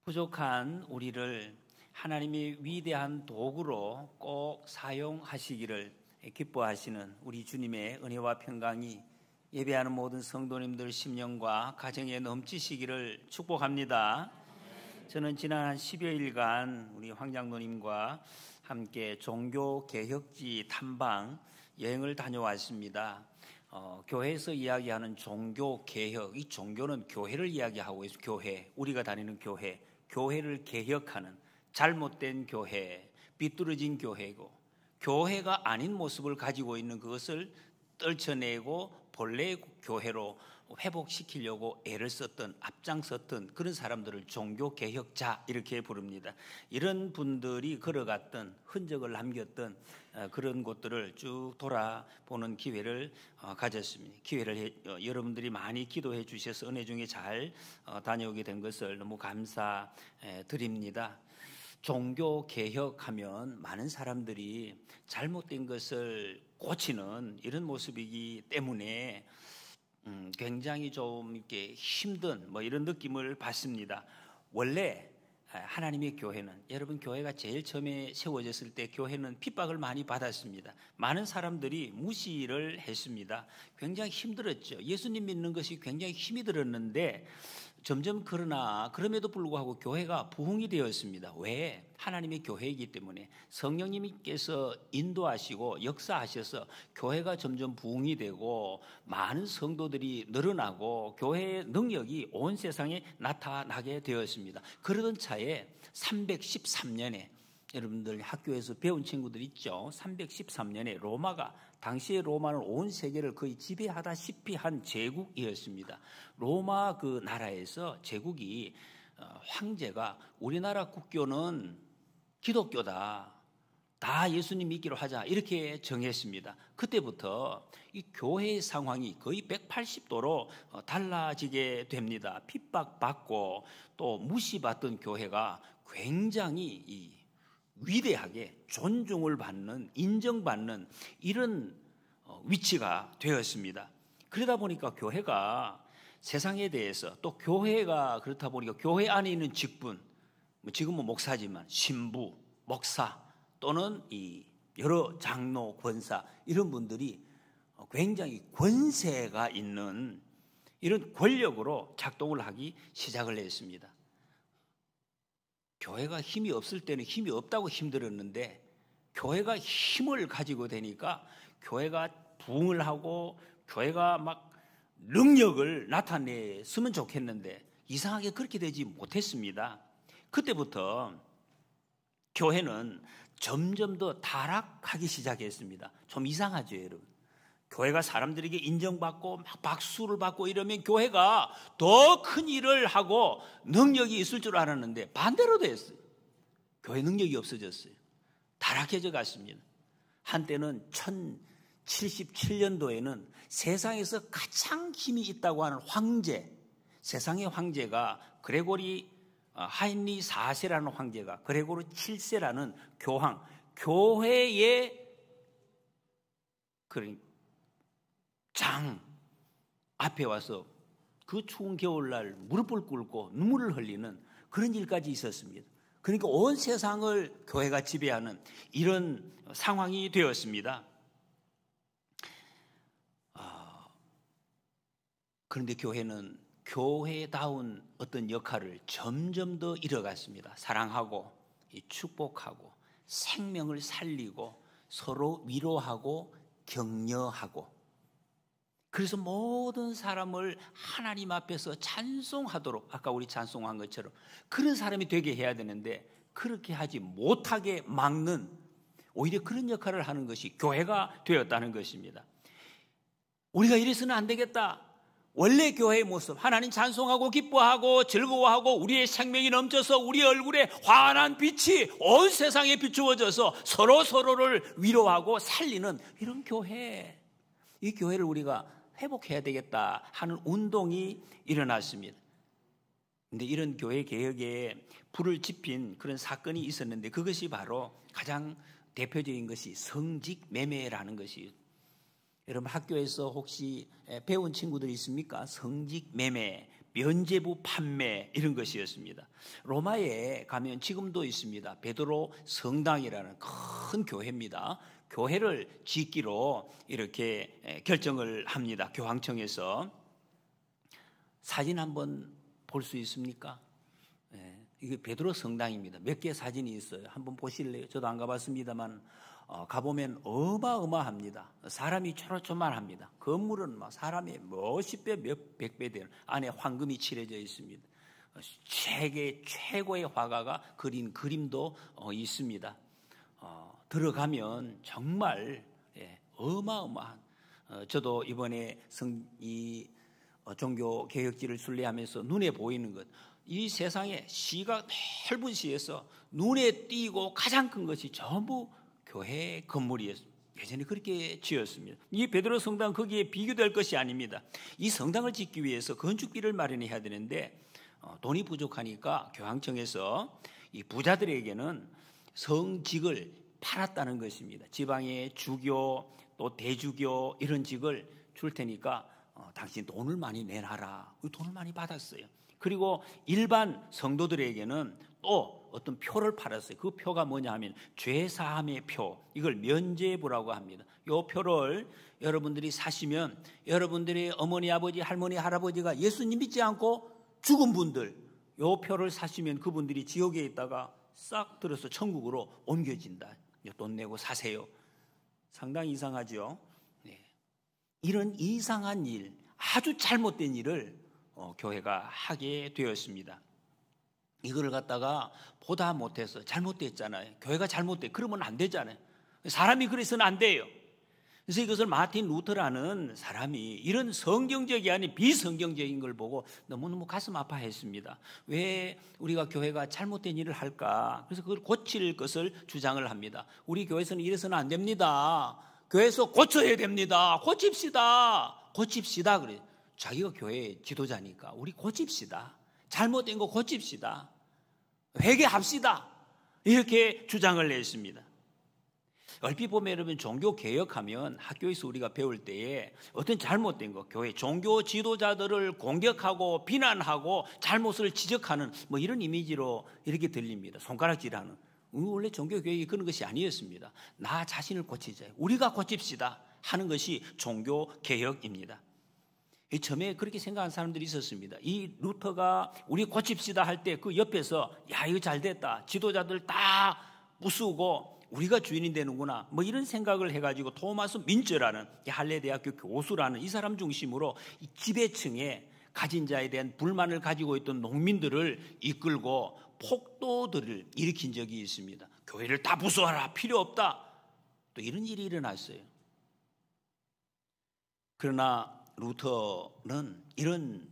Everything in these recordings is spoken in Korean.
부족한 우리를 하나님의 위대한 도구로 꼭 사용하시기를 기뻐하시는 우리 주님의 은혜와 평강이 예배하는 모든 성도님들 심령과 가정에 넘치시기를 축복합니다. 저는 지난 한 10여일간 우리 황장로님과 함께 종교개혁지 탐방 여행을 다녀왔습니다. 교회에서 이야기하는 종교개혁, 이 종교는 교회를 이야기하고 있어요. 교회, 우리가 다니는 교회, 교회를 개혁하는 잘못된 교회, 비뚤어진 교회고, 교회가 아닌 모습을 가지고 있는 그것을 떨쳐내고 본래의 교회로 회복시키려고 애를 썼던, 앞장섰던 그런 사람들을 종교개혁자 이렇게 부릅니다. 이런 분들이 걸어갔던, 흔적을 남겼던 그런 곳들을 쭉 돌아보는 기회를 가졌습니다. 여러분들이 많이 기도해 주셔서 은혜 중에 잘 다녀오게 된 것을 너무 감사드립니다. 종교개혁하면 많은 사람들이 잘못된 것을 고치는 이런 모습이기 때문에 굉장히 좀 이렇게 힘든 이런 느낌을 받습니다. 원래 하나님의 교회는, 여러분, 교회가 제일 처음에 세워졌을 때 교회는 핍박을 많이 받았습니다. 많은 사람들이 무시를 했습니다. 굉장히 힘들었죠. 예수님 믿는 것이 굉장히 힘이 들었는데 점점 그럼에도 불구하고 교회가 부흥이 되었습니다. 왜? 하나님의 교회이기 때문에 성령님께서 인도하시고 역사하셔서 교회가 점점 부흥이 되고 많은 성도들이 늘어나고 교회의 능력이 온 세상에 나타나게 되었습니다. 그러던 차에 313년에 여러분들 학교에서 배운 친구들 있죠? 313년에 당시의 로마는 온 세계를 거의 지배하다시피 한 제국이었습니다. 로마 그 나라에서 제국이 황제가 우리나라 국교는 기독교다, 다 예수님 믿기로 하자 이렇게 정했습니다. 그때부터 이 교회의 상황이 거의 180도로 달라지게 됩니다. 핍박받고 또 무시받던 교회가 굉장히 위대하게 존중을 받는, 인정받는 이런 위치가 되었습니다. 그러다 보니까 교회가 세상에 대해서, 또 교회가 그렇다 보니까 교회 안에 있는 직분, 지금은 목사지만 신부, 목사 또는 이 여러 장로, 권사 이런 분들이 굉장히 권세가 있는 이런 권력으로 작동을 하기 시작을 했습니다. 교회가 힘이 없을 때는 힘이 없다고 힘들었는데 교회가 힘을 가지고 되니까 교회가 부흥을 하고 교회가 막 능력을 나타냈으면 좋겠는데 이상하게 그렇게 되지 못했습니다. 그때부터 교회는 점점 더 타락하기 시작했습니다. 좀 이상하죠, 여러분? 교회가 사람들에게 인정받고 막 박수를 받고 이러면 교회가 더 큰 일을 하고 능력이 있을 줄 알았는데 반대로 됐어요. 교회 능력이 없어졌어요. 타락해져 갔습니다. 한때는 1077년도에는 세상에서 가장 힘이 있다고 하는 황제, 세상의 황제가 하인리 4세라는 황제가 그레고리 7세라는 교황, 교회의 장 앞에 와서 그 추운 겨울날 무릎을 꿇고 눈물을 흘리는 그런 일까지 있었습니다. 그러니까 온 세상을 교회가 지배하는 이런 상황이 되었습니다. 그런데 교회는 교회다운 어떤 역할을 점점 더 잃어갔습니다. 사랑하고 축복하고 생명을 살리고 서로 위로하고 격려하고, 그래서 모든 사람을 하나님 앞에서 찬송하도록, 아까 우리 찬송한 것처럼 그런 사람이 되게 해야 되는데 그렇게 하지 못하게 막는, 오히려 그런 역할을 하는 것이 교회가 되었다는 것입니다. 우리가 이래서는 안 되겠다. 원래 교회의 모습, 하나님 찬송하고 기뻐하고 즐거워하고 우리의 생명이 넘쳐서 우리 얼굴에 환한 빛이 온 세상에 비추어져서 서로를 위로하고 살리는 이런 교회, 이 교회를 우리가 회복해야 되겠다 하는 운동이 일어났습니다. 그런데 이런 교회 개혁에 불을 지핀 그런 사건이 있었는데 그것이 바로 가장 대표적인 것이 성직 매매라는 것이에요. 여러분 학교에서 혹시 배운 친구들이 있습니까? 성직 매매, 면죄부 판매 이런 것이었습니다. 로마에 가면 지금도 있습니다. 베드로 성당이라는 큰 교회입니다. 교회를 짓기로 이렇게 결정을 합니다. 교황청에서. 사진 한번 볼 수 있습니까? 이게 베드로 성당입니다. 몇 개 사진이 있어요. 한번 보실래요? 저도 안 가봤습니다만 가보면 어마어마합니다. 사람이 초라초만합니다. 건물은 막 사람이 몇십 배, 몇백 배 되는, 안에 황금이 칠해져 있습니다. 세계 최고의 화가가 그린 그림도 있습니다. 들어가면 정말 어마어마한, 저도 이번에 종교 개혁지를 순례하면서 눈에 보이는 것, 이 세상에 시가 넓은 시에서 눈에 띄고 가장 큰 것이 전부 교회 건물이었습니다. 예전에 그렇게 지었습니다. 이 베드로 성당 거기에 비교될 것이 아닙니다. 이 성당을 짓기 위해서 건축비를 마련해야 되는데 돈이 부족하니까 교황청에서 이 부자들에게는 성직을 팔았다는 것입니다. 지방의 주교 또 대주교 이런 직을 줄 테니까 당신 돈을 많이 내놔라. 돈을 많이 받았어요. 그리고 일반 성도들에게는 또 어떤 표를 팔았어요. 그 표가 뭐냐 하면 죄사함의 표, 이걸 면죄부라고 합니다. 이 표를 여러분들이 사시면 여러분들의 어머니, 아버지, 할머니, 할아버지가 예수님 믿지 않고 죽은 분들, 이 표를 사시면 그분들이 지옥에 있다가 싹 들어서 천국으로 옮겨진다. 돈 내고 사세요. 상당히 이상하죠. 이런 이상한 일, 아주 잘못된 일을 교회가 하게 되었습니다. 이거를 갖다가 보다 못해서 잘못됐잖아요. 교회가 잘못돼. 그러면 안 되잖아요. 사람이 그래서는 안 돼요. 그래서 이것을 마틴 루터라는 사람이 이런 성경적이 아닌 비성경적인 걸 보고 너무너무 가슴 아파했습니다. 왜 우리가 교회가 잘못된 일을 할까? 그래서 그걸 고칠 것을 주장을 합니다. 우리 교회에서는 이래서는 안 됩니다. 교회에서 고쳐야 됩니다. 고칩시다. 그래. 자기가 교회 지도자니까 우리 고칩시다. 잘못된 거 고칩시다. 회개합시다. 이렇게 주장을 했습니다. 얼핏 보면 여러분 종교 개혁하면 학교에서 우리가 배울 때에 어떤 잘못된 거, 교회 종교 지도자들을 공격하고 비난하고 잘못을 지적하는 뭐 이런 이미지로 이렇게 들립니다. 손가락질하는. 원래 종교 개혁이 그런 것이 아니었습니다. 나 자신을 고치자. 우리가 고칩시다 하는 것이 종교 개혁입니다. 처음에 그렇게 생각하는 사람들이 있었습니다. 이 루터가 우리 고칩시다 할 때 그 옆에서 야 이거 잘 됐다. 지도자들 다 부수고 우리가 주인이 되는구나. 뭐 이런 생각을 해가지고 토마스 민처라는 할레대학교 교수라는 이 사람 중심으로 이 지배층에 가진 자에 대한 불만을 가지고 있던 농민들을 이끌고 폭도들을 일으킨 적이 있습니다. 교회를 다 부수어라. 필요 없다. 또 이런 일이 일어났어요. 그러나 루터는 이런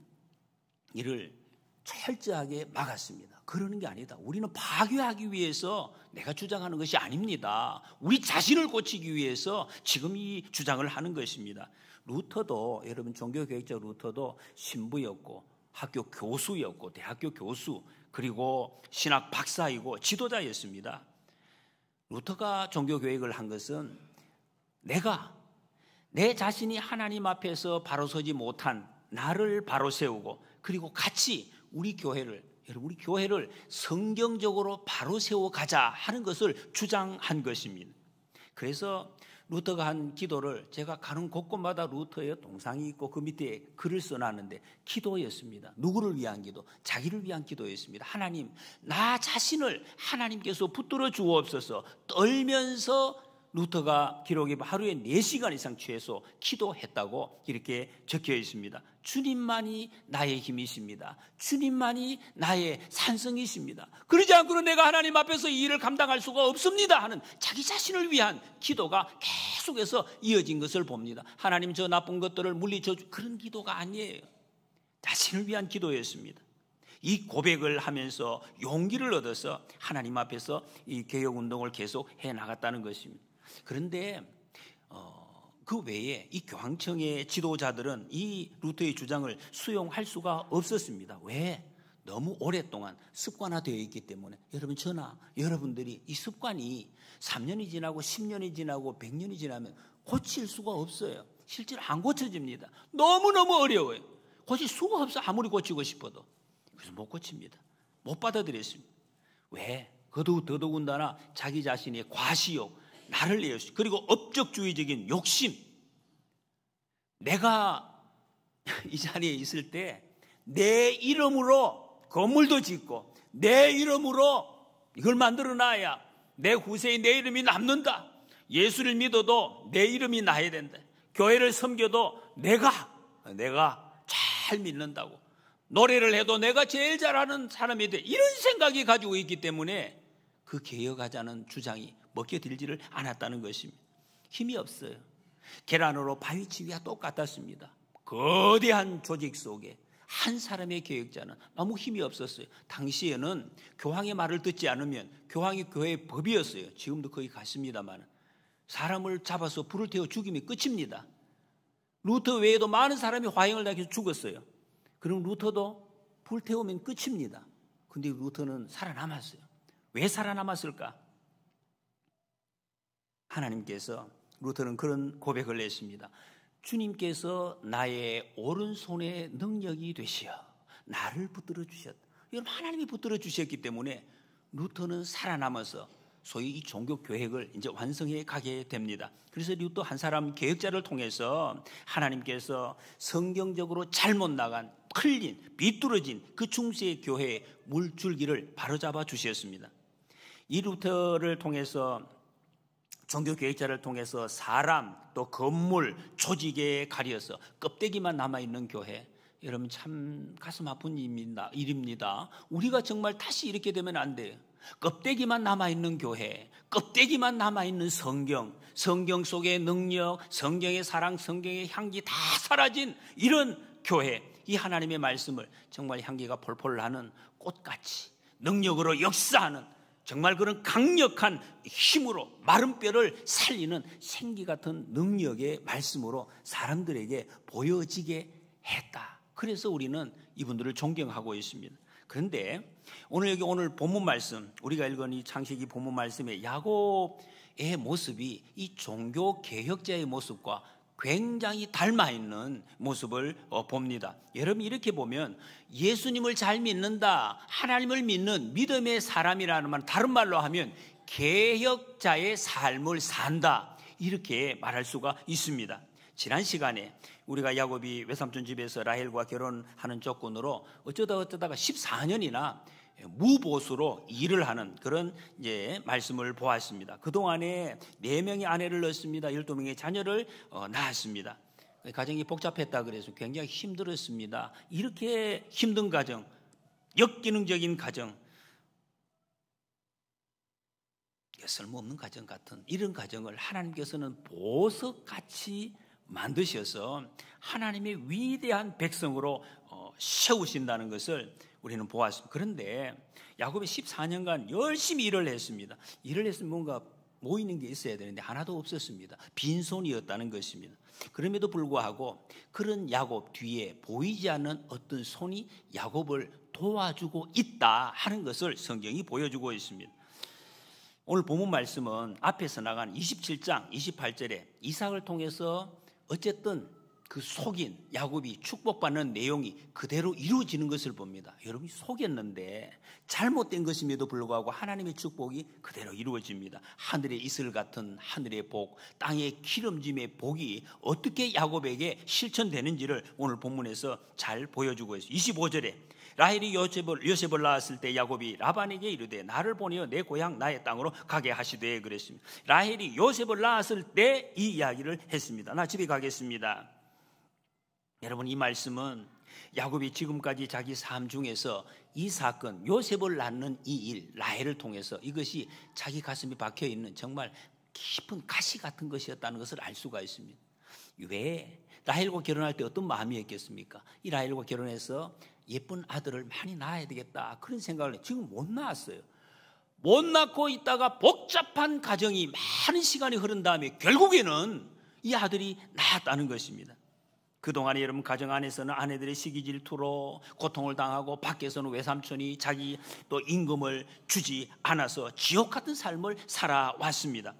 일을 철저하게 막았습니다. 그러는 게 아니다. 우리는 파괴하기 위해서 내가 주장하는 것이 아닙니다. 우리 자신을 고치기 위해서 지금 이 주장을 하는 것입니다. 루터도 여러분 종교개혁자 루터도 신부였고 학교 교수였고 대학교 교수 그리고 신학 박사이고 지도자였습니다. 루터가 종교개혁을 한 것은 내 자신이 하나님 앞에서 바로 서지 못한 나를 바로 세우고 그리고 같이 우리 교회를 성경적으로 바로 세워가자 하는 것을 주장한 것입니다. 그래서 루터가 한 기도를 제가 가는 곳곳마다 루터의 동상이 있고 그 밑에 글을 써놨는데 기도였습니다. 누구를 위한 기도? 자기를 위한 기도였습니다. 하나님, 나 자신을 하나님께서 붙들어 주옵소서. 떨면서 루터가 기록에 하루에 4시간 이상 최소 기도했다고 이렇게 적혀 있습니다. 주님만이 나의 힘이십니다. 주님만이 나의 산성이십니다. 그러지 않고는 내가 하나님 앞에서 이 일을 감당할 수가 없습니다 하는 자기 자신을 위한 기도가 계속해서 이어진 것을 봅니다. 하나님 저 나쁜 것들을 물리쳐 주 그런 기도가 아니에요. 자신을 위한 기도였습니다. 이 고백을 하면서 용기를 얻어서 하나님 앞에서 이 개혁운동을 계속 해나갔다는 것입니다. 그런데 그 외에 이 교황청의 지도자들은 이 루터의 주장을 수용할 수가 없었습니다. 왜? 너무 오랫동안 습관화되어 있기 때문에. 여러분 저나 여러분들이 이 습관이 3년이 지나고 10년이 지나고 100년이 지나면 고칠 수가 없어요. 실제로 안 고쳐집니다. 너무너무 어려워요. 고칠 수가 없어. 아무리 고치고 싶어도. 그래서 못 고칩니다. 못 받아들였습니다. 왜? 더더군다나 자기 자신의 과시욕, 나를 내었어요. 그리고 업적주의적인 욕심. 내가 이 자리에 있을 때 내 이름으로 건물도 짓고 내 이름으로 이걸 만들어놔야 내 후세에 내 이름이 남는다. 예수를 믿어도 내 이름이 나야 된다. 교회를 섬겨도 내가 잘 믿는다고. 노래를 해도 내가 제일 잘하는 사람이 돼. 이런 생각이 가지고 있기 때문에 그 개혁하자는 주장이 먹혀들지를 않았다는 것입니다. 힘이 없어요. 계란으로 바위치기와 똑같았습니다. 거대한 조직 속에 한 사람의 개혁자는 너무 힘이 없었어요. 당시에는 교황의 말을 듣지 않으면 교황이 교회의 법이었어요. 지금도 거의 같습니다만 사람을 잡아서 불을 태워 죽이면 끝입니다. 루터 외에도 많은 사람이 화형을 당해서 죽었어요. 그럼 루터도 불 태우면 끝입니다. 근데 루터는 살아남았어요. 왜 살아남았을까? 하나님께서 루터는 그런 고백을 했습니다. 주님께서 나의 오른손의 능력이 되시어 나를 붙들어 주셨다. 여러분, 하나님이 붙들어 주셨기 때문에 루터는 살아남아서 소위 이 종교 교획을 이제 완성해 가게 됩니다. 그래서 루터 한 사람 개혁자를 통해서 하나님께서 성경적으로 잘못 나간 틀린 비뚤어진 그 중세의 교회의 물줄기를 바로잡아 주셨습니다. 이 루터를 통해서 종교개혁자를 통해서 사람 또 건물 조직에 가려서 껍데기만 남아있는 교회, 여러분 참 가슴 아픈 일입니다. 우리가 정말 다시 이렇게 되면 안 돼요. 껍데기만 남아있는 교회, 껍데기만 남아있는 성경 속의 능력, 성경의 사랑, 성경의 향기 다 사라진 이런 교회, 이 하나님의 말씀을 정말 향기가 폴폴 나는 꽃같이 능력으로 역사하는 정말 그런 강력한 힘으로 마른 뼈를 살리는 생기 같은 능력의 말씀으로 사람들에게 보여지게 했다. 그래서 우리는 이분들을 존경하고 있습니다. 그런데 오늘 본문 말씀, 우리가 읽은 이 창세기 본문 말씀에 야곱의 모습이 이 종교 개혁자의 모습과 굉장히 닮아있는 모습을 봅니다. 여러분, 이렇게 보면 예수님을 잘 믿는다, 하나님을 믿는 믿음의 사람이라는 말, 다른 말로 하면 개혁자의 삶을 산다, 이렇게 말할 수가 있습니다. 지난 시간에 우리가 야곱이 외삼촌 집에서 라헬과 결혼하는 조건으로 어쩌다가 14년이나 무보수로 일을 하는 그런 이제 말씀을 보았습니다. 그동안에 4명의 아내를 낳았습니다. 12명의 자녀를 낳았습니다. 가정이 복잡했다 그래서 굉장히 힘들었습니다. 이렇게 힘든 가정, 역기능적인 가정, 쓸모없는 가정 같은 이런 가정을 하나님께서는 보석같이 만드셔서 하나님의 위대한 백성으로 세우신다는 것을 우리는 보았습니다. 그런데 야곱이 14년간 열심히 일을 했습니다. 일을 했으면 뭔가 모이는 게 있어야 되는데 하나도 없었습니다. 빈손이었다는 것입니다. 그럼에도 불구하고 그런 야곱 뒤에 보이지 않는 어떤 손이 야곱을 도와주고 있다 하는 것을 성경이 보여주고 있습니다. 오늘 본문 말씀은 앞에서 나간 27장 28절에 이삭을 통해서 어쨌든 그 속인 야곱이 축복받는 내용이 그대로 이루어지는 것을 봅니다. 여러분이 속였는데 잘못된 것임에도 불구하고 하나님의 축복이 그대로 이루어집니다. 하늘의 이슬 같은 하늘의 복, 땅의 기름짐의 복이 어떻게 야곱에게 실천되는지를 오늘 본문에서 잘 보여주고 있어요. 25절에 라헬이 요셉을 낳았을 때 야곱이 라반에게 이르되 나를 보내어 내 고향 나의 땅으로 가게 하시되 그랬습니다. 라헬이 요셉을 낳았을 때 이 이야기를 했습니다. 나 집에 가겠습니다. 여러분, 이 말씀은 야곱이 지금까지 자기 삶 중에서 이 사건, 요셉을 낳는 이 일, 라헬을 통해서 이것이 자기 가슴에 박혀있는 정말 깊은 가시 같은 것이었다는 것을 알 수가 있습니다. 왜? 라헬과 결혼할 때 어떤 마음이었겠습니까? 이 라헬과 결혼해서 예쁜 아들을 많이 낳아야 되겠다, 그런 생각을 해요. 지금 못 낳았어요. 못 낳고 있다가 복잡한 가정이 많은 시간이 흐른 다음에 결국에는 이 아들이 낳았다는 것입니다. 그동안에 여러분 가정 안에서는 아내들의 시기 질투로 고통을 당하고 밖에서는 외삼촌이 자기 또 임금을 주지 않아서 지옥 같은 삶을 살아왔습니다.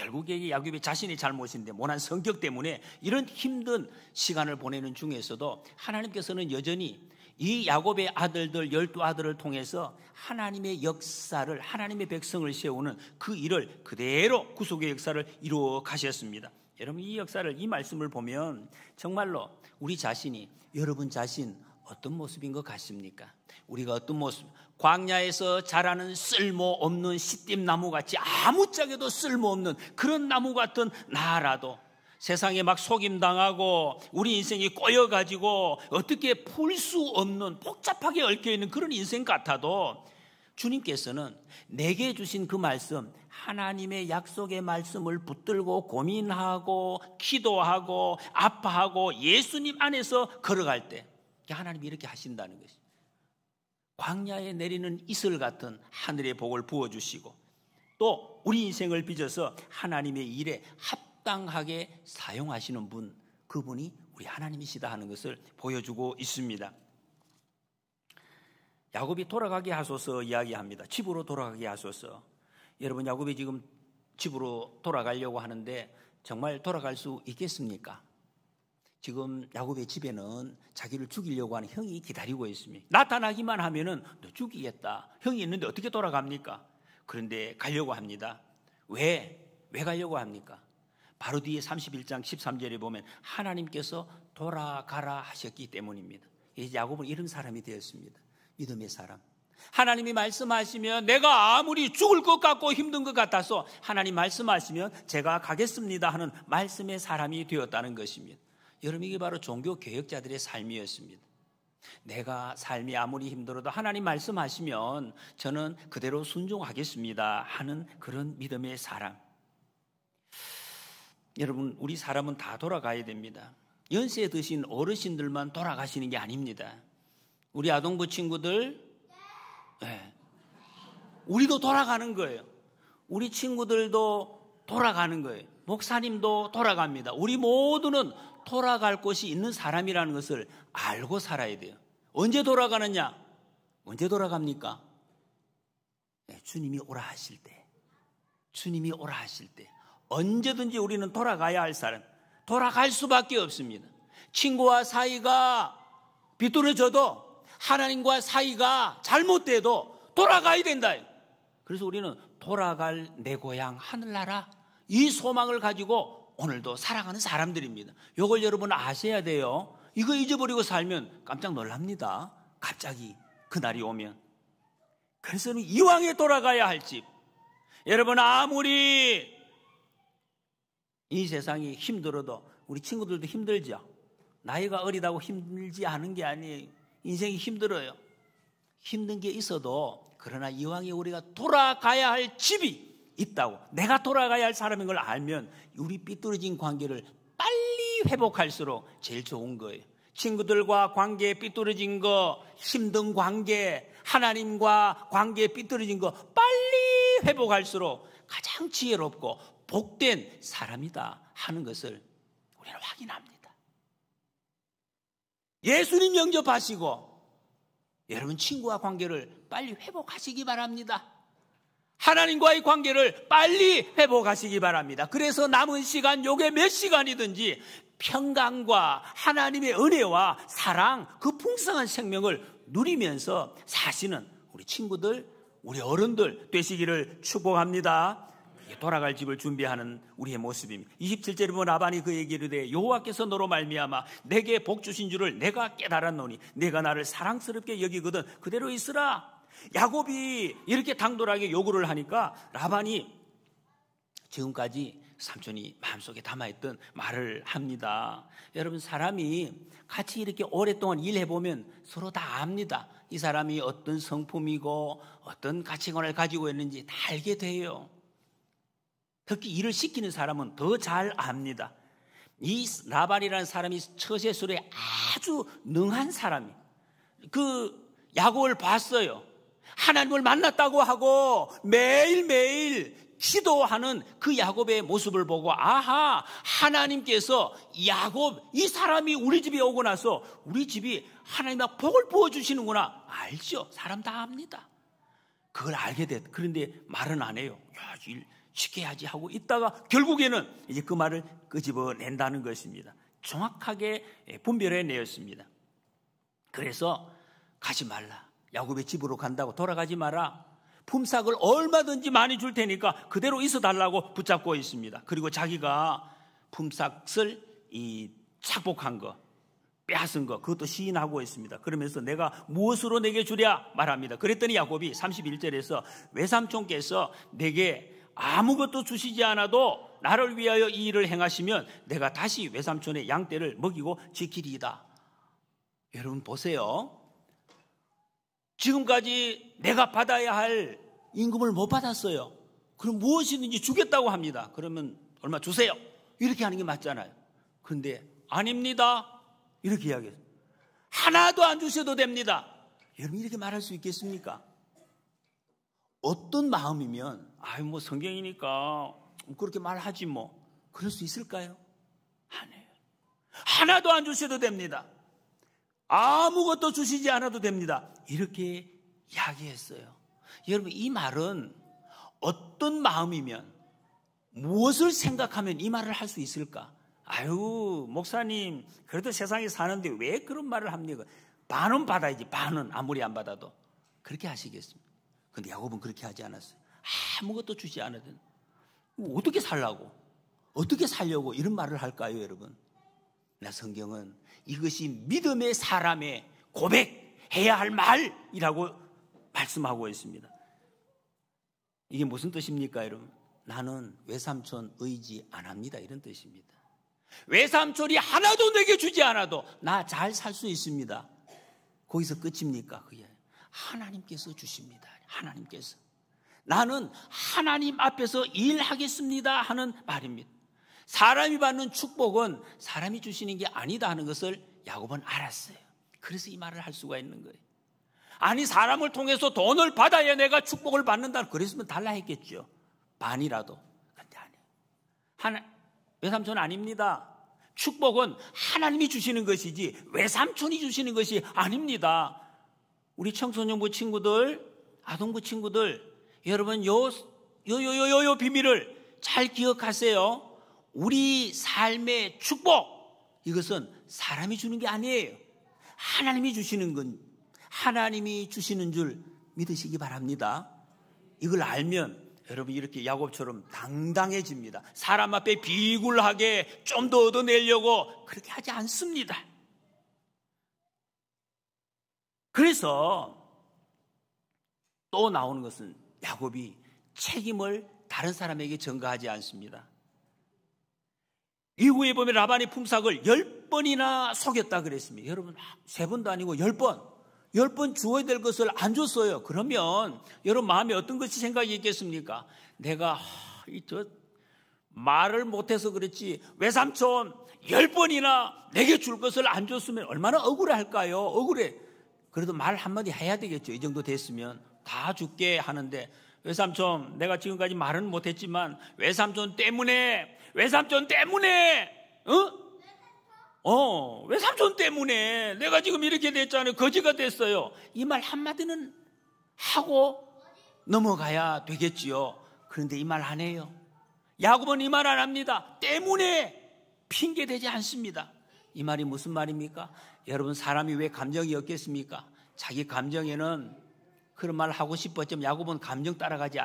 결국에 야곱이 자신의 잘못인데 모난 성격 때문에 이런 힘든 시간을 보내는 중에서도 하나님께서는 여전히 이 야곱의 아들들 12아들을 통해서 하나님의 역사를, 하나님의 백성을 세우는 그 일을 그대로 구속의 역사를 이루어 가셨습니다. 여러분, 이 역사를, 이 말씀을 보면 정말로 우리 자신이, 여러분 자신 어떤 모습인 것 같습니까? 우리가 어떤 모습, 광야에서 자라는 쓸모없는 시띠나무같이 아무짝에도 쓸모없는 그런 나무 같은 나라도 세상에 막 속임당하고 우리 인생이 꼬여가지고 어떻게 풀 수 없는 복잡하게 얽혀있는 그런 인생 같아도 주님께서는 내게 주신 그 말씀, 하나님의 약속의 말씀을 붙들고 고민하고 기도하고 아파하고 예수님 안에서 걸어갈 때 하나님이 이렇게 하신다는 것이, 광야에 내리는 이슬 같은 하늘의 복을 부어주시고 또 우리 인생을 빚어서 하나님의 일에 합당하게 사용하시는 분, 그분이 우리 하나님이시다 하는 것을 보여주고 있습니다. 야곱이 돌아가게 하소서 이야기합니다. 집으로 돌아가게 하소서. 여러분, 야곱이 지금 집으로 돌아가려고 하는데 정말 돌아갈 수 있겠습니까? 지금 야곱의 집에는 자기를 죽이려고 하는 형이 기다리고 있습니다. 나타나기만 하면은 너 죽이겠다. 형이 있는데 어떻게 돌아갑니까? 그런데 가려고 합니다. 왜 가려고 합니까? 바로 뒤에 31장 13절에 보면 하나님께서 돌아가라 하셨기 때문입니다. 이제 야곱은 이런 사람이 되었습니다. 믿음의 사람. 하나님이 말씀하시면 내가 아무리 죽을 것 같고 힘든 것 같아서 하나님 말씀하시면 제가 가겠습니다 하는 말씀의 사람이 되었다는 것입니다. 여러분, 이게 바로 종교 개혁자들의 삶이었습니다. 내가 삶이 아무리 힘들어도 하나님 말씀하시면 저는 그대로 순종하겠습니다 하는 그런 믿음의 사람. 여러분, 우리 사람은 다 돌아가야 됩니다. 연세 드신 어르신들만 돌아가시는 게 아닙니다. 우리 아동부 친구들, 우리도 돌아가는 거예요. 우리 친구들도 돌아가는 거예요. 목사님도 돌아갑니다. 우리 모두는 돌아갈 곳이 있는 사람이라는 것을 알고 살아야 돼요. 언제 돌아가느냐? 언제 돌아갑니까? 주님이 오라 하실 때. 주님이 오라 하실 때. 언제든지 우리는 돌아가야 할 사람, 돌아갈 수밖에 없습니다. 친구와 사이가 비뚤어져도, 하나님과 사이가 잘못돼도 돌아가야 된다. 그래서 우리는 돌아갈 내 고향 하늘나라, 이 소망을 가지고 오늘도 살아가는 사람들입니다. 이걸 여러분 아셔야 돼요. 이거 잊어버리고 살면 깜짝 놀랍니다. 갑자기 그날이 오면. 그래서 이왕에 돌아가야 할 집. 여러분, 아무리 이 세상이 힘들어도 우리 친구들도 힘들죠. 나이가 어리다고 힘들지 않은 게 아니에요. 인생이 힘들어요. 힘든 게 있어도 그러나 이왕에 우리가 돌아가야 할 집이 있다고, 내가 돌아가야 할 사람인 걸 알면 우리 삐뚤어진 관계를 빨리 회복할수록 제일 좋은 거예요. 친구들과 관계 삐뚤어진 거, 힘든 관계, 하나님과 관계 삐뚤어진 거 빨리 회복할수록 가장 지혜롭고 복된 사람이다 하는 것을 우리는 확인합니다. 예수님 영접하시고 여러분 친구와 관계를 빨리 회복하시기 바랍니다. 하나님과의 관계를 빨리 회복하시기 바랍니다. 그래서 남은 시간, 요게 몇 시간이든지 평강과 하나님의 은혜와 사랑, 그 풍성한 생명을 누리면서 사시는 우리 친구들, 우리 어른들 되시기를 축복합니다. 돌아갈 집을 준비하는 우리의 모습입니다. 27절에 보면 라반이 그에게 이르되 여호와께서 너로 말미암아 내게 복 주신 줄을 내가 깨달았노니 내가 나를 사랑스럽게 여기거든 그대로 있으라. 야곱이 이렇게 당돌하게 요구를 하니까 라반이 지금까지 삼촌이 마음속에 담아있던 말을 합니다. 여러분, 사람이 같이 이렇게 오랫동안 일해보면 서로 다 압니다. 이 사람이 어떤 성품이고 어떤 가치관을 가지고 있는지 다 알게 돼요. 특히 일을 시키는 사람은 더 잘 압니다. 이 라반이라는 사람이 처세술에 아주 능한 사람이에요. 그 야곱을 봤어요. 하나님을 만났다고 하고 매일매일 기도하는 그 야곱의 모습을 보고 아하, 하나님께서 야곱, 이 사람이 우리 집에 오고 나서 우리 집이 하나님의 복을 부어주시는구나. 알죠. 사람 다 압니다. 그걸 알게 됐. 그런데 말은 안 해요. 야, 지켜야지 하고 있다가 결국에는 이제 그 말을 끄집어낸다는 것입니다. 정확하게 분별해내었습니다. 그래서 가지 말라. 야곱의 집으로 간다고 돌아가지 마라. 품삯을 얼마든지 많이 줄 테니까 그대로 있어 달라고 붙잡고 있습니다. 그리고 자기가 품삯을 착복한 거, 빼앗은 거, 그것도 시인하고 있습니다. 그러면서 내가 무엇으로 내게 주랴 말합니다. 그랬더니 야곱이 31절에서 외삼촌께서 내게 아무것도 주시지 않아도 나를 위하여 이 일을 행하시면 내가 다시 외삼촌의 양떼를 먹이고 지키리이다. 여러분 보세요. 지금까지 내가 받아야 할 임금을 못 받았어요. 그럼 무엇이든지 주겠다고 합니다. 그러면 얼마 주세요. 이렇게 하는 게 맞잖아요. 그런데 아닙니다. 이렇게 이야기해요. 하나도 안 주셔도 됩니다. 여러분 이렇게 말할 수 있겠습니까? 어떤 마음이면 뭐 성경이니까 그렇게 말하지 뭐 그럴 수 있을까요? 아니에요. 하나도 안 주셔도 됩니다. 아무것도 주시지 않아도 됩니다. 이렇게 이야기했어요. 여러분 이 말은 어떤 마음이면 무엇을 생각하면 이 말을 할 수 있을까? 목사님 그래도 세상에 사는데 왜 그런 말을 합니까? 반은 받아야지. 반은 아무리 안 받아도 그렇게 하시겠습니다. 그런데 야곱은 그렇게 하지 않았어요. 아무것도 주지 않으든 어떻게 살라고, 어떻게 살려고 이런 말을 할까요, 여러분? 나 성경은 이것이 믿음의 사람의 고백해야 할 말이라고 말씀하고 있습니다. 이게 무슨 뜻입니까, 여러분? 나는 외삼촌 의지 안 합니다, 이런 뜻입니다. 외삼촌이 하나도 내게 주지 않아도 나 잘 살 수 있습니다. 거기서 끝입니까? 그게 하나님께서 주십니다. 하나님께서. 나는 하나님 앞에서 일하겠습니다 하는 말입니다. 사람이 받는 축복은 사람이 주시는 게 아니다 하는 것을 야곱은 알았어요. 그래서 이 말을 할 수가 있는 거예요. 아니 사람을 통해서 돈을 받아야 내가 축복을 받는다. 그랬으면 달라 했겠죠. 반이라도. 근데 아니에요. 외삼촌 아닙니다. 축복은 하나님이 주시는 것이지 외삼촌이 주시는 것이 아닙니다. 우리 청소년부 친구들, 아동부 친구들, 여러분 요 비밀을 잘 기억하세요. 우리 삶의 축복, 이것은 사람이 주는 게 아니에요. 하나님이 주시는 건 하나님이 주시는 줄 믿으시기 바랍니다. 이걸 알면 여러분 이렇게 야곱처럼 당당해집니다. 사람 앞에 비굴하게 좀 더 얻어내려고 그렇게 하지 않습니다. 그래서 또 나오는 것은 야곱이 책임을 다른 사람에게 전가하지 않습니다. 이후에 보면 라반이 품삯을 10번이나 속였다 그랬습니다. 여러분 3번도 아니고 10번. 10번 주어야 될 것을 안 줬어요. 그러면 여러분 마음에 어떤 것이 생각이 있겠습니까? 내가 말을 못해서 그렇지 외삼촌 10번이나 내게 줄 것을 안 줬으면 얼마나 억울할까요? 억울해. 그래도 말 한마디 해야 되겠죠. 이 정도 됐으면 다 줄게 하는데 외삼촌 내가 지금까지 말은 못했지만 외삼촌 때문에 외삼촌 때문에 내가 지금 이렇게 됐잖아요. 거지가 됐어요. 이 말 한마디는 하고 넘어가야 되겠지요. 그런데 이 말 안 해요. 야곱은 이 말 안 합니다. 때문에 핑계대지 않습니다. 이 말이 무슨 말입니까? 여러분 사람이 왜 감정이 없겠습니까? 자기 감정에는 그런 말 하고 싶었지만 야곱은 감정 따라가지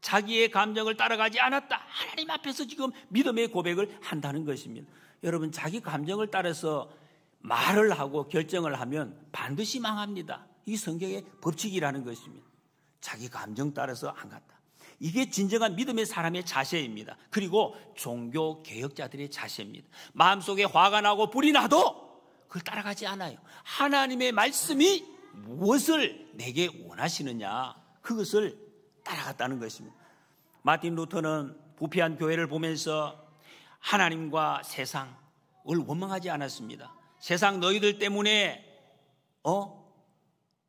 자기의 감정을 따라가지 않았다. 하나님 앞에서 지금 믿음의 고백을 한다는 것입니다. 여러분 자기 감정을 따라서 말을 하고 결정을 하면 반드시 망합니다. 이 성경의 법칙이라는 것입니다. 자기 감정 따라서 안 갔다. 이게 진정한 믿음의 사람의 자세입니다. 그리고 종교 개혁자들의 자세입니다. 마음속에 화가 나고 불이 나도 그걸 따라가지 않아요. 하나님의 말씀이 무엇을 내게 원하시느냐 그것을 따라갔다는 것입니다. 마틴 루터는 부패한 교회를 보면서 하나님과 세상을 원망하지 않았습니다. 세상 너희들 때문에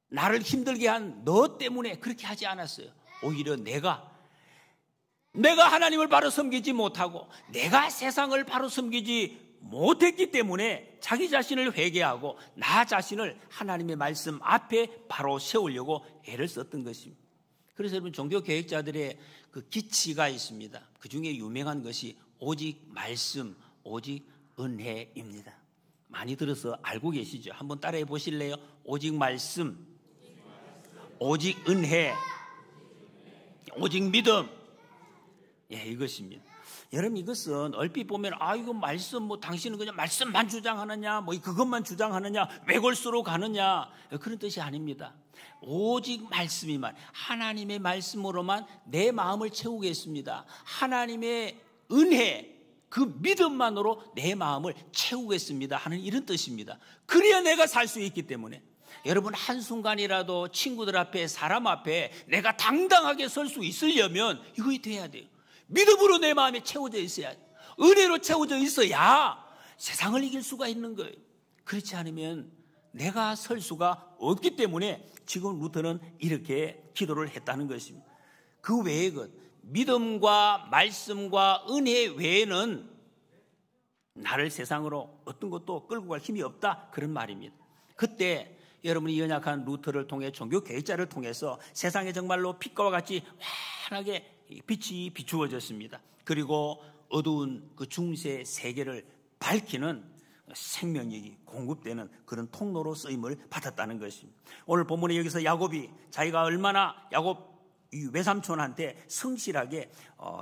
나를 힘들게 한 너 때문에 그렇게 하지 않았어요. 오히려 내가 하나님을 바로 섬기지 못하고 내가 세상을 바로 섬기지 못했기 때문에 자기 자신을 회개하고 나 자신을 하나님의 말씀 앞에 바로 세우려고 애를 썼던 것입니다. 그래서 여러분 종교 개혁자들의 그 기치가 있습니다. 그 중에 유명한 것이 오직 말씀, 오직 은혜입니다. 많이 들어서 알고 계시죠? 한번 따라해 보실래요? 오직 말씀, 오직 은혜, 오직 믿음. 예, 이것입니다. 여러분, 이것은 얼핏 보면 이거 말씀, 당신은 그냥 말씀만 주장하느냐, 그것만 주장하느냐, 외골수로 가느냐, 그런 뜻이 아닙니다. 오직 말씀이만, 하나님의 말씀으로만 내 마음을 채우겠습니다. 하나님의 은혜, 그 믿음만으로 내 마음을 채우겠습니다 하는 이런 뜻입니다. 그래야 내가 살 수 있기 때문에 여러분, 한순간이라도 친구들 앞에, 사람 앞에 내가 당당하게 설 수 있으려면 이거 돼야 돼요. 믿음으로 내 마음에 채워져 있어야 돼요. 은혜로 채워져 있어야 세상을 이길 수가 있는 거예요. 그렇지 않으면 내가 설 수가 없기 때문에 지금 루터는 이렇게 기도를 했다는 것입니다. 그 외의 것, 믿음과 말씀과 은혜 외에는 나를 세상으로 어떤 것도 끌고 갈 힘이 없다, 그런 말입니다. 그때 여러분이 연약한 루터를 통해 종교 개혁자를 통해서 세상에 정말로 빛과 같이 환하게 빛이 비추어졌습니다. 그리고 어두운 그 중세 세계를 밝히는 생명력이 공급되는 그런 통로로 쓰임을 받았다는 것입니다. 오늘 본문에 여기서 야곱이 자기가 얼마나 야곱 이 외삼촌한테 성실하게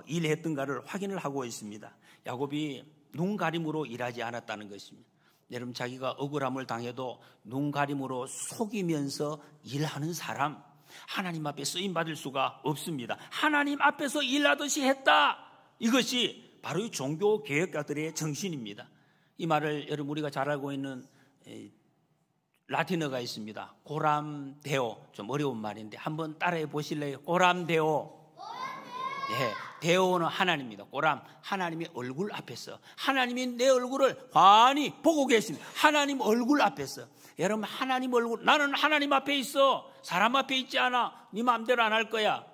일했던가를 확인을 하고 있습니다. 야곱이 눈가림으로 일하지 않았다는 것입니다. 여러분, 자기가 억울함을 당해도 눈가림으로 속이면서 일하는 사람, 하나님 앞에 쓰임받을 수가 없습니다. 하나님 앞에서 일하듯이 했다, 이것이 바로 이 종교 개혁가들의 정신입니다. 이 말을 여러분, 우리가 잘 알고 있는 라틴어가 있습니다. 고람 데오, 좀 어려운 말인데 한번 따라해 보실래요? 고람 데오. 예, 데오는 하나님입니다. 고람, 하나님의 얼굴 앞에서, 하나님이 내 얼굴을 환히 보고 계십니다. 하나님 얼굴 앞에서. 여러분, 하나님 얼굴, 나는 하나님 앞에 있어, 사람 앞에 있지 않아, 네 마음대로 안 할 거야.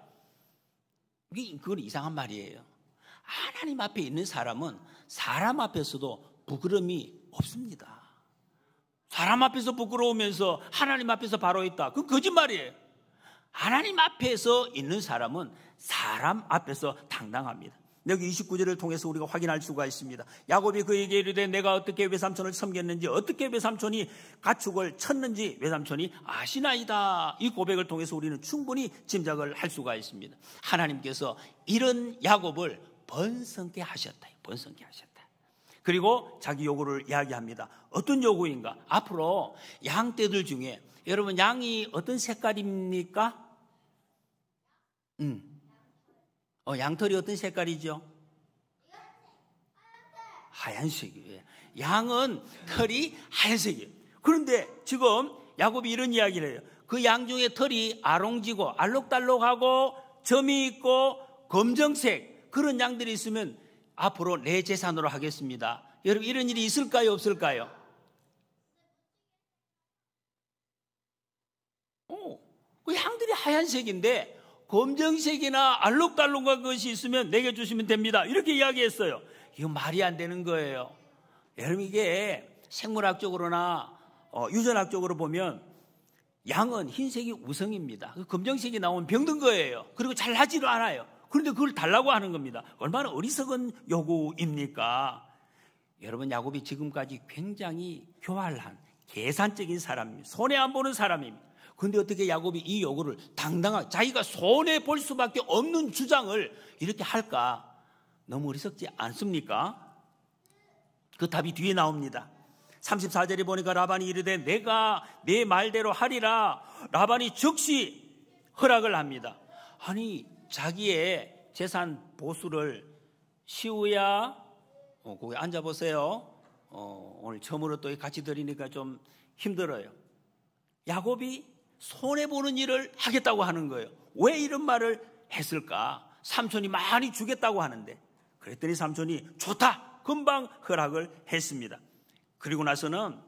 그건 이상한 말이에요. 하나님 앞에 있는 사람은 사람 앞에서도 부끄러움이 없습니다. 사람 앞에서 부끄러우면서 하나님 앞에서 바로 있다, 그건 거짓말이에요. 하나님 앞에서 있는 사람은 사람 앞에서 당당합니다. 여기 29절을 통해서 우리가 확인할 수가 있습니다. 야곱이 그에게 이르되 내가 어떻게 외삼촌을 섬겼는지, 어떻게 외삼촌이 가축을 쳤는지 외삼촌이 아시나이다. 이 고백을 통해서 우리는 충분히 짐작을 할 수가 있습니다. 하나님께서 이런 야곱을 번성케 하셨다. 번성케 하셨다. 그리고 자기 요구를 이야기합니다. 어떤 요구인가? 앞으로 양떼들 중에, 여러분, 양이 어떤 색깔입니까? 양털이 어떤 색깔이죠? 하얀색이에요. 양은 털이 하얀색이에요. 그런데 지금 야곱이 이런 이야기를 해요. 그 양 중에 털이 아롱지고 알록달록하고 점이 있고 검정색, 그런 양들이 있으면 앞으로 내 재산으로 하겠습니다. 여러분, 이런 일이 있을까요, 없을까요? 그 양들이 하얀색인데 검정색이나 알록달록한 것이 있으면 내게 주시면 됩니다, 이렇게 이야기했어요. 이거 말이 안 되는 거예요. 여러분, 이게 생물학적으로나 유전학적으로 보면 양은 흰색이 우성입니다. 검정색이 나오면 병든 거예요. 그리고 잘 나지도 않아요. 그런데 그걸 달라고 하는 겁니다. 얼마나 어리석은 요구입니까? 여러분, 야곱이 지금까지 굉장히 교활한 계산적인 사람입니다. 손해 안 보는 사람입니다. 그런데 어떻게 야곱이 이 요구를 당당하게, 자기가 손해 볼 수밖에 없는 주장을 이렇게 할까? 너무 어리석지 않습니까? 그 답이 뒤에 나옵니다. 34절에 보니까 라반이 이르되 내가 내 말대로 하리라. 라반이 즉시 허락을 합니다. 아니, 자기의 재산 보수를 시우야, 거기 앉아보세요. 오늘 처음으로 또 같이 드리니까 좀 힘들어요. 야곱이 손해보는 일을 하겠다고 하는 거예요. 왜 이런 말을 했을까? 삼촌이 많이 주겠다고 하는데. 그랬더니 삼촌이 좋다, 금방 허락을 했습니다. 그리고 나서는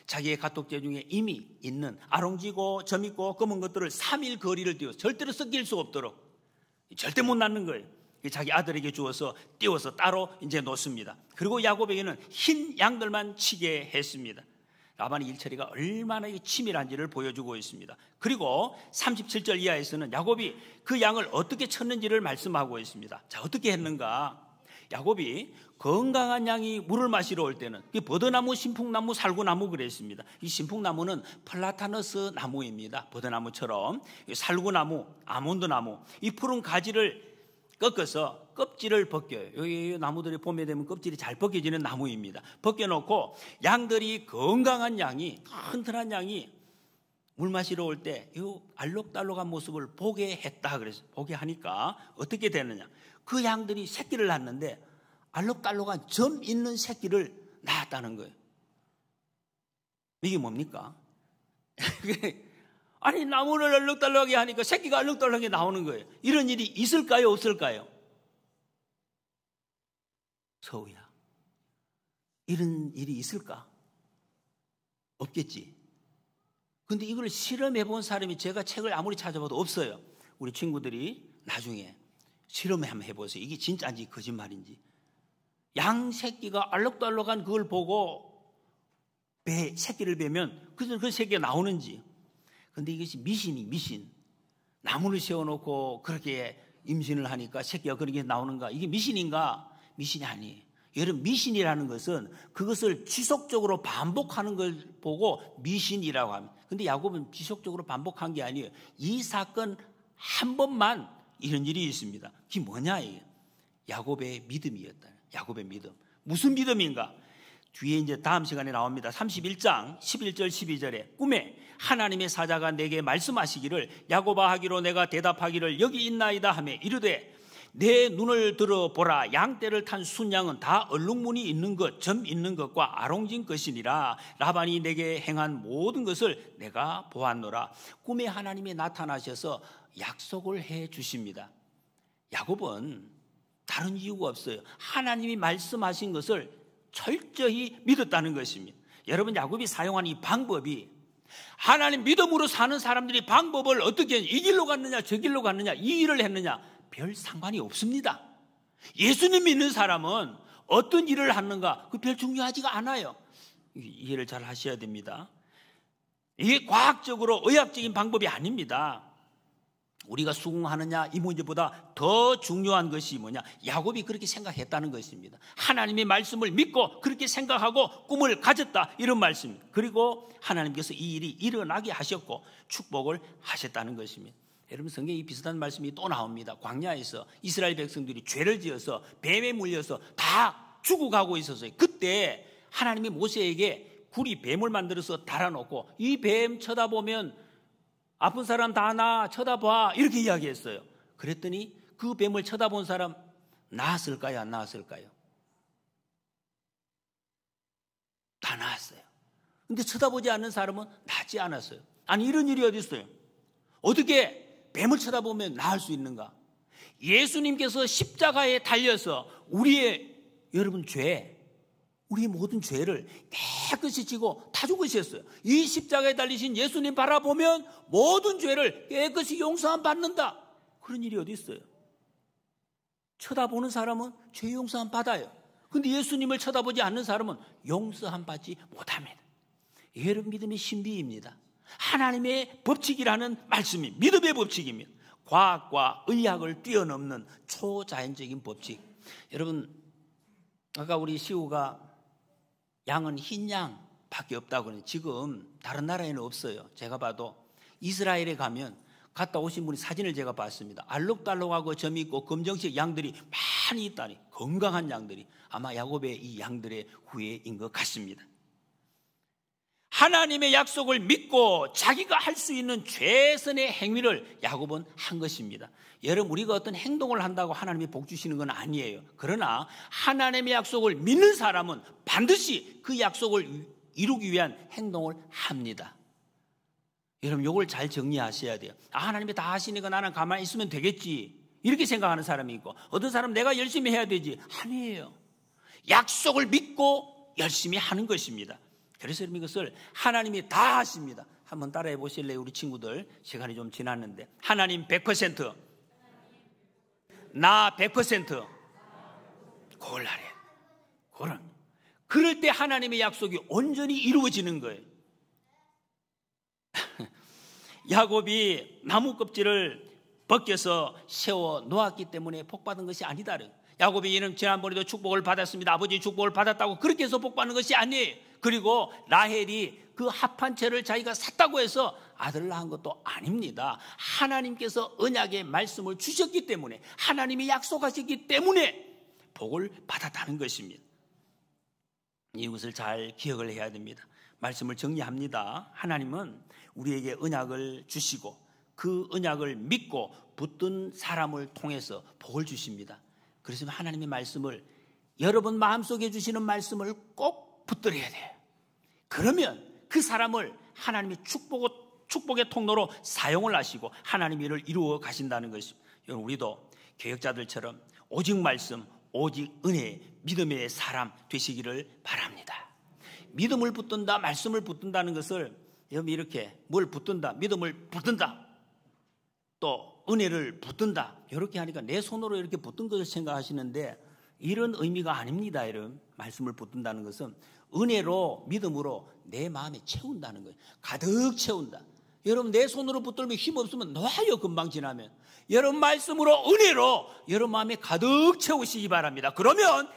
자기의 가축제 중에 이미 있는 아롱지고 점있고 검은 것들을 3일 거리를 띄워서 절대로 섞일 수 없도록, 절대 못 낳는 거예요. 자기 아들에게 주어서 띄워서 따로 이제 놓습니다. 그리고 야곱에게는 흰 양들만 치게 했습니다. 라반의 일처리가 얼마나 치밀한지를 보여주고 있습니다. 그리고 37절 이하에서는 야곱이 그 양을 어떻게 쳤는지를 말씀하고 있습니다. 자, 어떻게 했는가? 야곱이 건강한 양이 물을 마시러 올 때는 버드나무, 신풍나무, 살구나무 그랬습니다. 이 신풍나무는 플라타너스 나무입니다. 버드나무처럼 살구나무, 아몬드나무, 이 푸른 가지를 꺾어서 껍질을 벗겨요. 여기 나무들이 봄에 되면 껍질이 잘 벗겨지는 나무입니다. 벗겨놓고 양들이, 건강한 양이, 튼튼한 양이 물 마시러 올 때 이 알록달록한 모습을 보게 했다 그래서 보게 하니까 어떻게 되느냐? 그 양들이 새끼를 낳는데 알록달록한 점 있는 새끼를 낳았다는 거예요. 이게 뭡니까? 아니, 나무를 알록달록하게 하니까 새끼가 알록달록하게 나오는 거예요. 이런 일이 있을까요, 없을까요? 서우야, 이런 일이 있을까? 없겠지. 근데 이걸 실험해 본 사람이 제가 책을 아무리 찾아봐도 없어요. 우리 친구들이 나중에 실험을 한번 해보세요. 이게 진짜인지 거짓말인지. 양 새끼가 알록달록한 그걸 보고 새끼를 베면 그 새끼가 나오는지. 근데 이것이 미신. 나무를 세워놓고 그렇게 임신을 하니까 새끼가 그렇게 나오는가? 이게 미신인가? 미신이 아니에요. 여러분, 미신이라는 것은 그것을 지속적으로 반복하는 걸 보고 미신이라고 합니다. 근데 야곱은 지속적으로 반복한 게 아니에요. 이 사건 한 번만 이런 일이 있습니다. 그게 뭐냐? 이게 야곱의 믿음이었다. 야곱의 믿음. 무슨 믿음인가? 뒤에 이제 다음 시간에 나옵니다. 31장 11절 12절에 꿈에 하나님의 사자가 내게 말씀하시기를 야곱아 하기로 내가 대답하기를 여기 있나이다 하며 이르되 내 눈을 들어 보라. 양떼를 탄 순양은 다 얼룩무늬 있는 것, 점 있는 것과 아롱진 것이니라. 라반이 내게 행한 모든 것을 내가 보았노라. 꿈에 하나님이 나타나셔서 약속을 해 주십니다. 야곱은 다른 이유가 없어요. 하나님이 말씀하신 것을 철저히 믿었다는 것입니다. 여러분, 야곱이 사용한 이 방법이 하나님 믿음으로 사는 사람들이 방법을 어떻게 이 길로 갔느냐 저 길로 갔느냐 이 일을 했느냐 별 상관이 없습니다. 예수님 믿는 사람은 어떤 일을 하는가 그 별 중요하지가 않아요. 이해를 잘 하셔야 됩니다. 이게 과학적으로 의학적인 방법이 아닙니다. 우리가 수긍하느냐 이 문제보다 더 중요한 것이 뭐냐? 야곱이 그렇게 생각했다는 것입니다. 하나님의 말씀을 믿고 그렇게 생각하고 꿈을 가졌다, 이런 말씀입니다. 그리고 하나님께서 이 일이 일어나게 하셨고 축복을 하셨다는 것입니다. 여러분, 성경에 이 비슷한 말씀이 또 나옵니다. 광야에서 이스라엘 백성들이 죄를 지어서 뱀에 물려서 다 죽어가고 있었어요. 그때 하나님이 모세에게 구리 뱀을 만들어서 달아놓고 이 뱀 쳐다보면 아픈 사람 다 나 쳐다봐, 이렇게 이야기했어요. 그랬더니 그 뱀을 쳐다본 사람 나았을까요, 안 나았을까요? 다 나았어요. 근데 쳐다보지 않는 사람은 낫지 않았어요. 아니, 이런 일이 어디 있어요? 어떻게 뱀을 쳐다보면 나을 수 있는가? 예수님께서 십자가에 달려서 우리의, 여러분, 우리의 모든 죄를 깨끗이 지고 다 죽으셨어요. 이 십자가에 달리신 예수님 바라보면 모든 죄를 깨끗이 용서함 받는다. 그런 일이 어디 있어요? 쳐다보는 사람은 죄 용서함 받아요. 근데 예수님을 쳐다보지 않는 사람은 용서함 받지 못합니다. 여러분, 믿음의 신비입니다. 하나님의 법칙이라는 말씀이 믿음의 법칙입니다. 과학과 의학을 뛰어넘는 초자연적인 법칙. 여러분, 아까 우리 시우가 양은 흰 양밖에 없다고 그러는데 지금 다른 나라에는 없어요. 제가 봐도 이스라엘에 가면 갔다 오신 분이 사진을 제가 봤습니다. 알록달록하고 점이 있고 검정색 양들이 많이 있다니, 건강한 양들이. 아마 야곱의 이 양들의 후예인 것 같습니다. 하나님의 약속을 믿고 자기가 할 수 있는 최선의 행위를 야곱은 한 것입니다. 여러분, 우리가 어떤 행동을 한다고 하나님이 복 주시는 건 아니에요. 그러나 하나님의 약속을 믿는 사람은 반드시 그 약속을 이루기 위한 행동을 합니다. 여러분, 이걸 잘 정리하셔야 돼요. 하나님이 다 하시니까 나는 가만히 있으면 되겠지, 이렇게 생각하는 사람이 있고, 어떤 사람은 내가 열심히 해야 되지. 아니에요. 약속을 믿고 열심히 하는 것입니다. 그래서 여러분, 이것을 하나님이 다 하십니다. 한번 따라해 보실래요? 우리 친구들, 시간이 좀 지났는데. 하나님 100%, 나 100%, 그걸 하래. 그럴 때 하나님의 약속이 온전히 이루어지는 거예요. 야곱이 나무 껍질을 벗겨서 세워 놓았기 때문에 복받은 것이 아니다. 야곱이 이는 지난번에도 축복을 받았습니다. 아버지 축복을 받았다고 그렇게 해서 복받는 것이 아니에요. 그리고 라헬이 그 합한 채를 자기가 샀다고 해서 아들을 낳은 것도 아닙니다. 하나님께서 언약의 말씀을 주셨기 때문에, 하나님이 약속하셨기 때문에 복을 받았다는 것입니다. 이것을 잘 기억을 해야 됩니다. 말씀을 정리합니다. 하나님은 우리에게 언약을 주시고 그 언약을 믿고 붙든 사람을 통해서 복을 주십니다. 그래서 하나님의 말씀을, 여러분 마음속에 주시는 말씀을 꼭 붙들어야 돼요. 그러면 그 사람을 하나님이 축복의 통로로 사용을 하시고 하나님의 일을 이루어 가신다는 것입니다. 여러분, 우리도 교역자들처럼 오직 말씀, 오직 은혜, 믿음의 사람 되시기를 바랍니다. 믿음을 붙든다, 말씀을 붙든다는 것을 여러분 이렇게 뭘 붙든다, 믿음을 붙든다, 또 은혜를 붙든다, 이렇게 하니까 내 손으로 이렇게 붙든 것을 생각하시는데 이런 의미가 아닙니다. 여러분, 말씀을 붙든다는 것은 은혜로, 믿음으로 내 마음에 채운다는 거예요. 가득 채운다. 여러분, 내 손으로 붙들면 힘없으면 놔요. 금방 지나면. 여러분 말씀으로, 은혜로 여러분 마음에 가득 채우시기 바랍니다. 그러면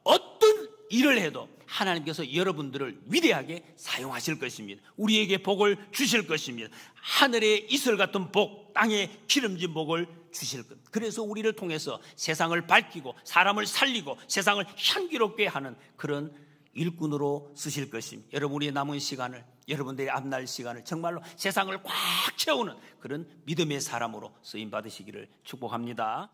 어떤 일을 해도 하나님께서 여러분들을 위대하게 사용하실 것입니다. 우리에게 복을 주실 것입니다. 하늘의 이슬 같은 복, 땅에 기름진 복을 주실 것. 그래서 우리를 통해서 세상을 밝히고 사람을 살리고 세상을 향기롭게 하는 그런 일꾼으로 쓰실 것입니다. 여러분, 우리의 남은 시간을, 여러분들의 앞날 시간을 정말로 세상을 꽉 채우는 그런 믿음의 사람으로 쓰임 받으시기를 축복합니다.